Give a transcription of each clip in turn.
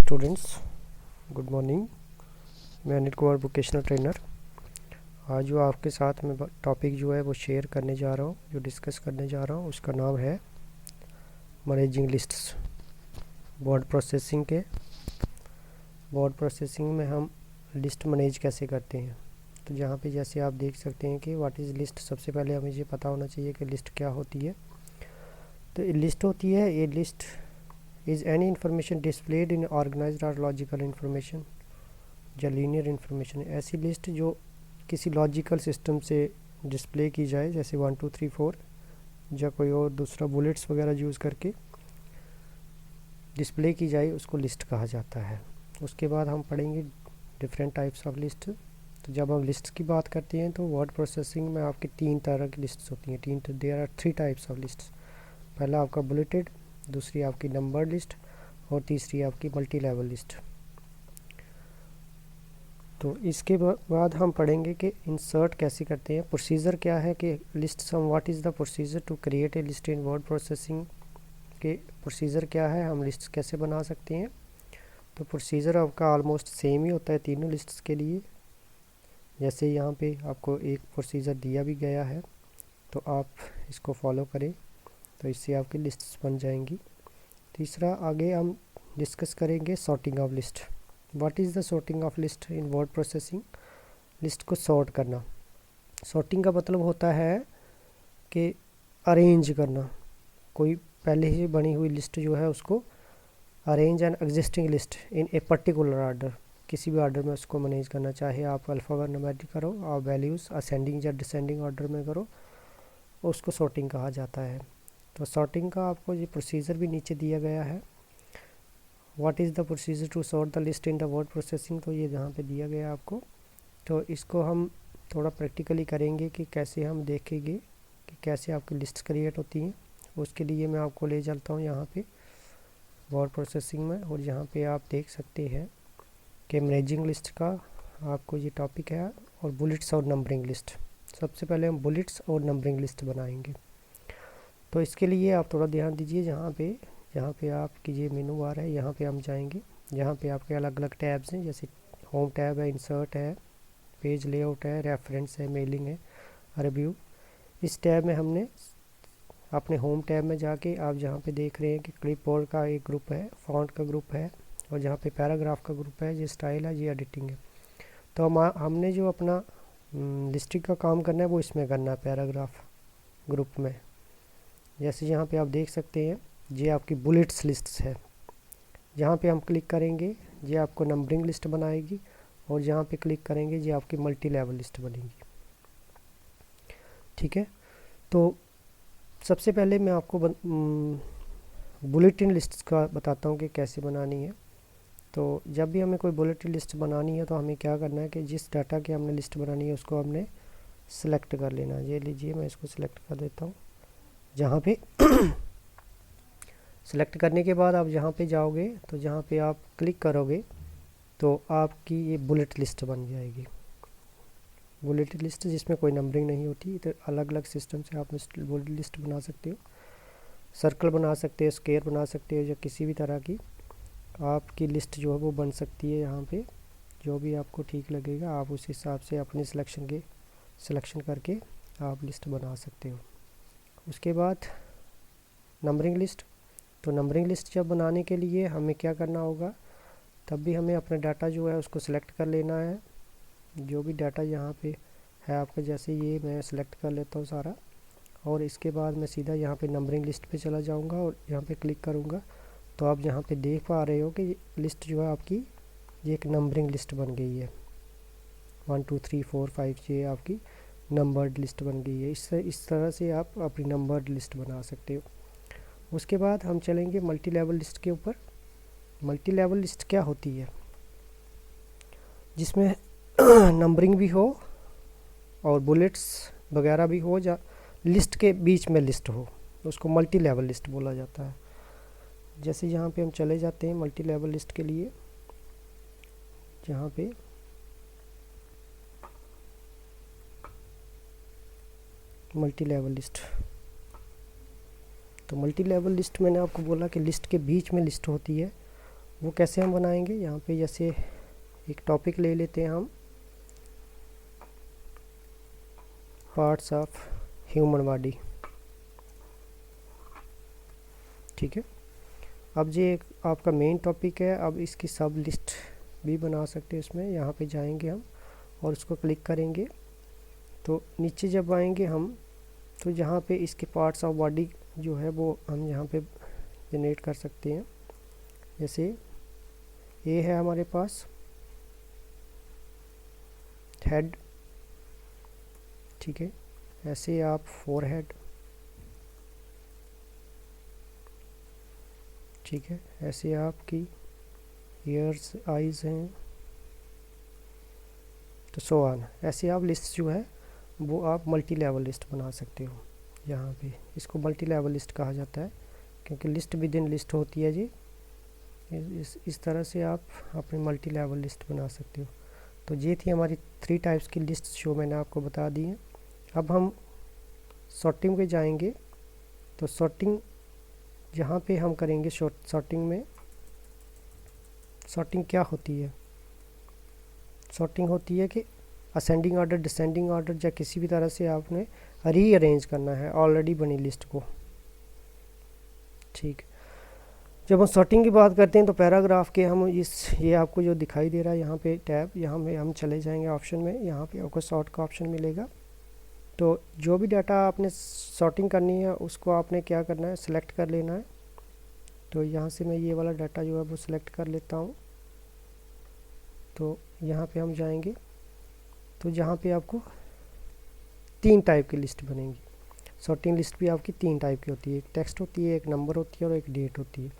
Students, good morning. मैं Anil Kumar, vocational trainer. आज जो आपके साथ में टॉपिक जो है वो शेयर करने जा रहा हूँ, जो डिस्कस करने जा रहा हूँ, उसका नाम है मैनेजिंग लिस्ट्स। वर्ड प्रोसेसिंग में हम लिस्ट मैनेज कैसे करते हैं। तो जहाँ पे जैसे आप देख सकते हैं कि व्हाट इज़ लिस्ट। सबसे पहले हमें ये पता होना चाहिए कि लिस्ट क्या होती है। तो लिस्ट होती है, ये list is any information displayed in organized or logical information या लीनियर इन्फॉर्मेशन। ऐसी लिस्ट जो किसी लॉजिकल सिस्टम से डिस्प्ले की जाए, जैसे 1 2 3 4 या कोई और दूसरा बुलेट्स वगैरह यूज़ करके डिस्प्ले की जाए, उसको लिस्ट कहा जाता है। उसके बाद हम पढ़ेंगे डिफरेंट टाइप्स ऑफ लिस्ट। तो जब हम लिस्ट की बात करते हैं तो वर्ड प्रोसेसिंग में आपकी 3 तरह की लिस्ट्स होती हैं। There are 3 types of lists. पहला आपका बुलेटेड, दूसरी आपकी नंबर्ड लिस्ट और तीसरी आपकी मल्टी लेवल लिस्ट। तो इसके बाद हम पढ़ेंगे कि इंसर्ट कैसे करते हैं। प्रोसीजर क्या है कि list some what is the procedure to create a list in word processing के प्रोसीजर क्या है, हम लिस्ट कैसे बना सकते हैं। तो प्रोसीजर आपका ऑलमोस्ट सेम ही होता है तीनों लिस्ट्स के लिए। जैसे यहाँ पे आपको एक प्रोसीजर दिया भी गया है, तो आप इसको फॉलो करें, तो इससे आपकी लिस्ट्स बन जाएंगी। तीसरा आगे हम डिस्कस करेंगे sorting of list. What is the sorting of list in word processing. List को सॉर्ट करना। सॉर्टिंग का मतलब होता है कि अरेंज करना। कोई पहले ही बनी हुई लिस्ट जो है उसको arrange an existing list in a particular order, किसी भी ऑर्डर में उसको मैनेज करना। चाहे आप अल्फ़ान्यूमेरिक करो, आप वैल्यूज़ असेंडिंग या डिसेंडिंग ऑर्डर में करो, उसको सॉर्टिंग कहा जाता है। तो सॉर्टिंग का आपको ये प्रोसीजर भी नीचे दिया गया है। What is the procedure to sort the list in the word processing, तो ये यहाँ पे दिया गया आपको। तो इसको हम थोड़ा प्रैक्टिकली करेंगे कि कैसे हम देखेंगे कि कैसे आपकी लिस्ट क्रिएट होती हैं। उसके लिए मैं आपको ले चलता हूँ यहाँ पे वर्ड प्रोसेसिंग में, और यहाँ पे आप देख सकते हैं कि मैनेजिंग लिस्ट का आपको ये टॉपिक है, और बुलेट्स और नंबरिंग लिस्ट। सबसे पहले हम बुलेट्स और नंबरिंग लिस्ट बनाएंगे। तो इसके लिए आप थोड़ा ध्यान दीजिए। जहाँ पे आपकी ये मेनू बार है, यहाँ पे हम जाएंगे। यहाँ पे आपके अलग अलग टैब्स हैं, जैसे होम टैब है, इंसर्ट है, पेज लेआउट है, रेफरेंस है, मेलिंग है, रिव्यू। इस टैब में हमने अपने होम टैब में जाके आप जहाँ पे देख रहे हैं कि क्लिपबोर्ड का एक ग्रुप है, फॉन्ट का ग्रुप है, और जहाँ पे पैराग्राफ का ग्रुप है, ये स्टाइल है, ये एडिटिंग है। तो हमने जो अपना लिस्टिंग का काम करना है वो इसमें करना है, पैराग्राफ ग्रुप में। जैसे यहाँ पे आप देख सकते हैं ये आपकी बुलेट्स लिस्ट्स है। जहाँ पे हम क्लिक करेंगे ये आपको नंबरिंग लिस्ट बनाएगी, और जहाँ पे क्लिक करेंगे ये आपकी मल्टी लेवल लिस्ट बनेगी। ठीक है, तो सबसे पहले मैं आपको बुलेटिन लिस्ट का बताता हूँ कि कैसे बनानी है। तो जब भी हमें कोई बुलेटिन लिस्ट बनानी है तो हमें क्या करना है कि जिस डाटा की हमने लिस्ट बनानी है उसको हमने सेलेक्ट कर लेना है। ये लीजिए, मैं इसको सिलेक्ट कर देता हूँ। जहाँ पे सेलेक्ट करने के बाद आप जहाँ पे जाओगे, तो जहाँ पे आप क्लिक करोगे तो आपकी ये बुलेट लिस्ट बन जाएगी। बुलेट लिस्ट जिसमें कोई नंबरिंग नहीं होती। तो अलग अलग सिस्टम से आप बुलेट लिस्ट बना सकते हो, सर्कल बना सकते हो, स्क्वायर बना सकते हो, या किसी भी तरह की आपकी लिस्ट जो है वो बन सकती है। यहाँ पे जो भी आपको ठीक लगेगा आप उस हिसाब से अपने सिलेक्शन करके आप लिस्ट बना सकते हो। उसके बाद नंबरिंग लिस्ट। तो नंबरिंग लिस्ट जब बनाने के लिए हमें क्या करना होगा, तब भी हमें अपना डाटा जो है उसको सिलेक्ट कर लेना है। जो भी डाटा यहाँ पे है आपका, जैसे ये मैं सिलेक्ट कर लेता हूँ सारा, और इसके बाद मैं सीधा यहाँ पे नंबरिंग लिस्ट पे चला जाऊँगा और यहाँ पे क्लिक करूँगा। तो आप यहाँ पे देख पा रहे हो कि लिस्ट जो है आपकी ये एक नंबरिंग लिस्ट बन गई है। 1 2 3 4 5 ये आपकी नंबर्ड लिस्ट बन गई है। इस तरह से आप अपनी नंबर्ड लिस्ट बना सकते हो। उसके बाद हम चलेंगे मल्टी लेवल लिस्ट के ऊपर। मल्टी लेवल लिस्ट क्या होती है, जिसमें नंबरिंग भी हो और बुलेट्स वगैरह भी हो, या लिस्ट के बीच में लिस्ट हो, उसको मल्टी लेवल लिस्ट बोला जाता है। जैसे यहाँ पे हम चले जाते हैं मल्टी लेवल लिस्ट के लिए, जहाँ पे मल्टी लेवल लिस्ट। तो मल्टी लेवल लिस्ट मैंने आपको बोला कि लिस्ट के बीच में लिस्ट होती है, वो कैसे हम बनाएंगे, यहाँ पे जैसे एक टॉपिक ले लेते हैं हम, पार्ट्स ऑफ ह्यूमन बॉडी, ठीक है। अब ये एक आपका मेन टॉपिक है। अब इसकी सब लिस्ट भी बना सकते हैं इसमें। यहाँ पे जाएंगे हम और उसको क्लिक करेंगे तो नीचे जब आएंगे हम तो यहाँ पे इसके पार्ट्स ऑफ बॉडी जो है वो हम यहाँ पे जनरेट कर सकते हैं। जैसे ये है हमारे पास हेड, ठीक है। ऐसे आप फोरहेड, ठीक है। ऐसे आपकी ईयर्स, आइज़ हैं, तो सो ऑन। ऐसे आप लिस्ट जो है वो आप मल्टी लेवल लिस्ट बना सकते हो। यहाँ पे इसको मल्टी लेवल लिस्ट कहा जाता है क्योंकि लिस्ट विद इन लिस्ट होती है जी। इस तरह से आप अपनी मल्टी लेवल लिस्ट बना सकते हो। तो ये थी हमारी 3 टाइप्स की लिस्ट जो मैंने आपको बता दी है। अब हम सॉर्टिंग पे जाएंगे तो सॉर्टिंग जहाँ पे हम करेंगे सॉर्टिंग में, सॉर्टिंग क्या होती है? सॉर्टिंग होती है कि असेंडिंग ऑर्डर, डिसेंडिंग ऑर्डर या किसी भी तरह से आपने रीअरेंज करना है ऑलरेडी बनी लिस्ट को, ठीक। जब हम सॉर्टिंग की बात करते हैं तो पैराग्राफ के हम ये आपको जो दिखाई दे रहा है यहाँ पे टैब, यहाँ पे हम चले जाएंगे ऑप्शन में। यहाँ पे आपको सॉर्ट का ऑप्शन मिलेगा। तो जो भी डाटा आपने सॉर्टिंग करनी है उसको आपने क्या करना है, सिलेक्ट कर लेना है। तो यहाँ से मैं ये वाला डाटा जो है वो सिलेक्ट कर लेता हूँ। तो यहाँ पे हम जाएंगे तो जहाँ पे आपको 3 टाइप की लिस्ट बनेंगी। सॉर्टिंग लिस्ट भी आपकी 3 टाइप की होती है, एक टेक्स्ट होती है, एक नंबर होती है और एक डेट होती है।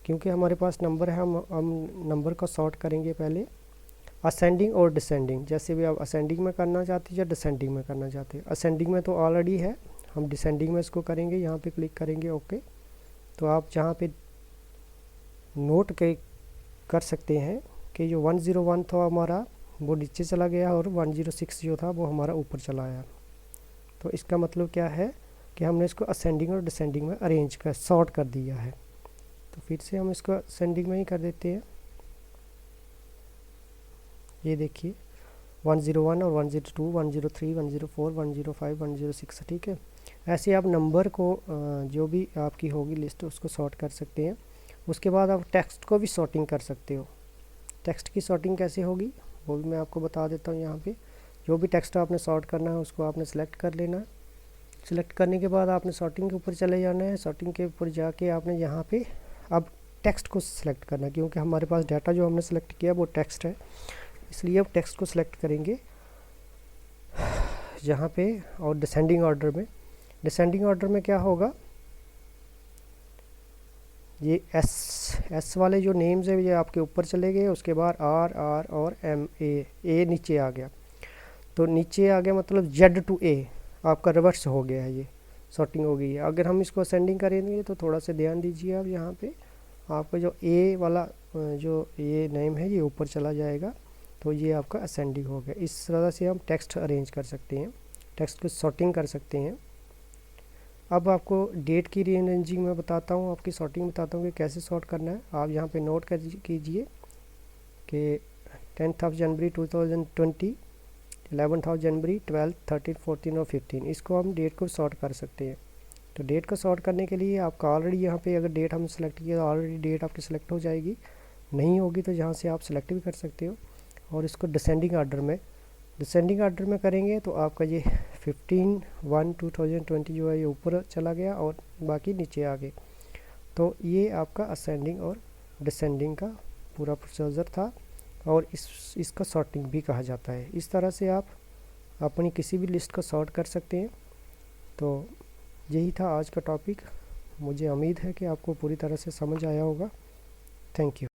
क्योंकि हमारे पास नंबर है, हम नंबर को सॉर्ट करेंगे पहले असेंडिंग और डिसेंडिंग। जैसे भी आप असेंडिंग में करना चाहते हैं या डिसेंडिंग में करना चाहते हैं। असेंडिंग में तो ऑलरेडी है, हम डिसेंडिंग में इसको करेंगे। यहाँ पे क्लिक करेंगे ओके। तो आप जहाँ पे नोट कर सकते हैं कि जो 101 था हमारा वो नीचे चला गया और 106 जो था वो हमारा ऊपर चला आया। तो इसका मतलब क्या है कि हमने इसको असेंडिंग और डिसेंडिंग में अरेंज कर सॉर्ट कर दिया है। तो फिर से हम इसको असेंडिंग में ही कर देते हैं। ये देखिए 101 और 102, 103, 104, 105, 106, ठीक है। ऐसे आप नंबर को जो भी आपकी होगी लिस्ट उसको सॉर्ट कर सकते हैं। उसके बाद आप टेक्स्ट को भी सॉर्टिंग कर सकते हो। टेक्स्ट की सॉर्टिंग कैसे होगी वो भी मैं आपको बता देता हूँ। यहाँ पे जो भी टेक्स्ट आपने सॉर्ट करना है उसको आपने सेलेक्ट कर लेना है। सिलेक्ट करने के बाद आपने सॉर्टिंग के ऊपर चले जाना है। सॉर्टिंग के ऊपर जाके आपने यहाँ पे अब टेक्स्ट को सिलेक्ट करना है, क्योंकि हमारे पास डाटा जो हमने सेलेक्ट किया वो टेक्स्ट है, इसलिए अब टेक्स्ट को सिलेक्ट करेंगे यहाँ पे। और डिसेंडिंग ऑर्डर में, डिसेंडिंग ऑर्डर में क्या होगा, ये एस वाले जो नेम्स है ये आपके ऊपर चले गए। उसके बाद आर और एम, ए नीचे आ गया। तो नीचे आ गया मतलब जेड टू ए आपका रिवर्स हो गया है, ये सॉर्टिंग हो गई है। अगर हम इसको असेंडिंग करेंगे तो थोड़ा सा ध्यान दीजिए आप, यहाँ पे आपका जो ए वाला जो ये नेम है ये ऊपर चला जाएगा। तो ये आपका असेंडिंग हो गया। इस तरह से हम टेक्स्ट अरेंज कर सकते हैं, टेक्स्ट को सॉर्टिंग कर सकते हैं। अब आपको डेट की रीअरेंजिंग में बताता हूँ, आपकी सॉर्टिंग बताता हूँ कि कैसे सॉर्ट करना है। आप यहाँ पे नोट कर कीजिए कि 10th जनवरी 2020, 11th जनवरी, 12th, 13th, 14th और 15, इसको हम डेट को सॉर्ट कर सकते हैं। तो डेट को सॉर्ट करने के लिए आपका ऑलरेडी यहाँ पे अगर डेट हम सेलेक्ट किया तो ऑलरेडी डेट आपकी सेलेक्ट हो जाएगी। नहीं होगी तो यहाँ से आप सेलेक्ट भी कर सकते हो। और इसको डिसेंडिंग ऑर्डर में करेंगे तो आपका ये 15/1/2020 जो है ये ऊपर चला गया और बाकी नीचे आ गए। तो ये आपका असेंडिंग और डिसेंडिंग का पूरा प्रोसीजर था और इसका सॉर्टिंग भी कहा जाता है। इस तरह से आप अपनी किसी भी लिस्ट को सॉर्ट कर सकते हैं। तो यही था आज का टॉपिक। मुझे उम्मीद है कि आपको पूरी तरह से समझ आया होगा। Thank you.